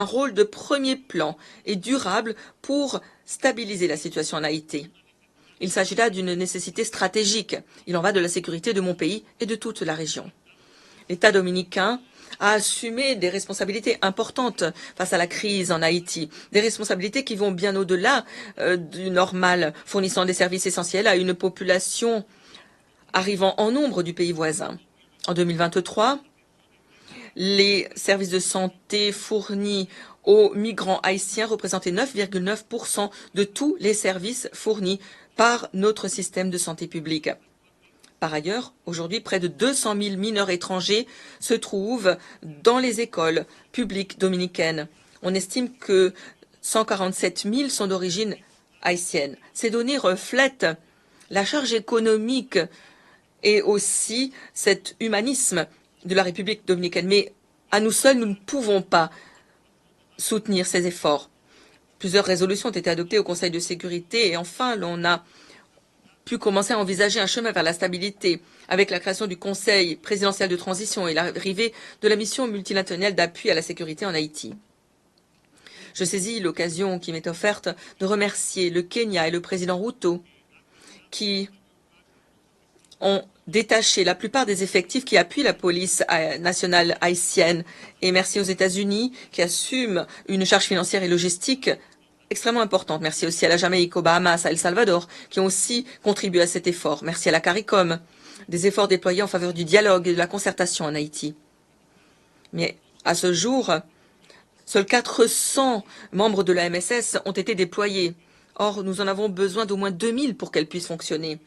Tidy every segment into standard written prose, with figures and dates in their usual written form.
un rôle de premier plan et durable pour stabiliser la situation en Haïti. Il s'agit là d'une nécessité stratégique. Il en va de la sécurité de mon pays et de toute la région. L'État dominicain a assumé des responsabilités importantes face à la crise en Haïti, des responsabilités qui vont bien au-delà du normal, fournissant des services essentiels à une population arrivant en nombre du pays voisin. En 2023, les services de santé fournis aux migrants haïtiens représentaient 9,9% de tous les services fournis par notre système de santé publique. Par ailleurs, aujourd'hui, près de 200 000 mineurs étrangers se trouvent dans les écoles publiques dominicaines. On estime que 147 000 sont d'origine haïtienne. Ces données reflètent la charge économique et aussi cet humanisme de la République dominicaine. Mais à nous seuls, nous ne pouvons pas soutenir ces efforts. Plusieurs résolutions ont été adoptées au Conseil de sécurité et enfin, l'on a pu commencer à envisager un chemin vers la stabilité avec la création du Conseil présidentiel de transition et l'arrivée de la mission multilatérale d'appui à la sécurité en Haïti. Je saisis l'occasion qui m'est offerte de remercier le Kenya et le président Ruto qui ont détaché la plupart des effectifs qui appuient la police nationale haïtienne. Et merci aux États-Unis qui assument une charge financière et logistique extrêmement importante. Merci aussi à la Jamaïque, aux Bahamas, à El Salvador, qui ont aussi contribué à cet effort. Merci à la CARICOM, des efforts déployés en faveur du dialogue et de la concertation en Haïti. Mais à ce jour, seuls 400 membres de la MSS ont été déployés. Or, nous en avons besoin d'au moins 2000 pour qu'elle puisse fonctionner.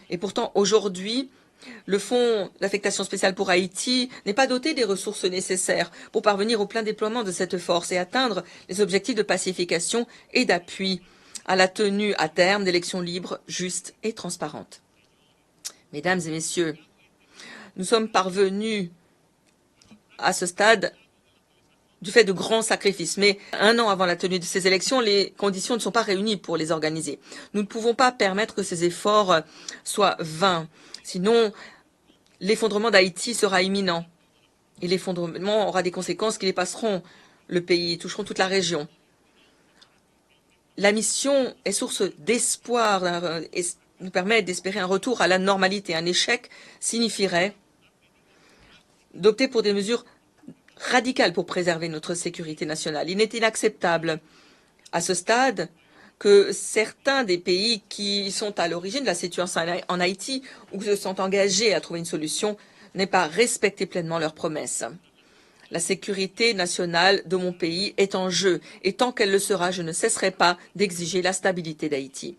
Et pourtant, aujourd'hui, le fonds d'affectation spéciale pour Haïti n'est pas doté des ressources nécessaires pour parvenir au plein déploiement de cette force et atteindre les objectifs de pacification et d'appui à la tenue à terme d'élections libres, justes et transparentes. Mesdames et messieurs, nous sommes parvenus à ce stade du fait de grands sacrifices. Mais un an avant la tenue de ces élections, les conditions ne sont pas réunies pour les organiser. Nous ne pouvons pas permettre que ces efforts soient vains. Sinon, l'effondrement d'Haïti sera imminent. Et l'effondrement aura des conséquences qui dépasseront le pays, toucheront toute la région. La mission est source d'espoir et nous permet d'espérer un retour à la normalité. Un échec signifierait d'opter pour des mesures radicale pour préserver notre sécurité nationale. Il n'est inacceptable à ce stade que certains des pays qui sont à l'origine de la situation en Haïti ou qui se sont engagés à trouver une solution n'aient pas respecté pleinement leurs promesses. La sécurité nationale de mon pays est en jeu et tant qu'elle le sera, je ne cesserai pas d'exiger la stabilité d'Haïti.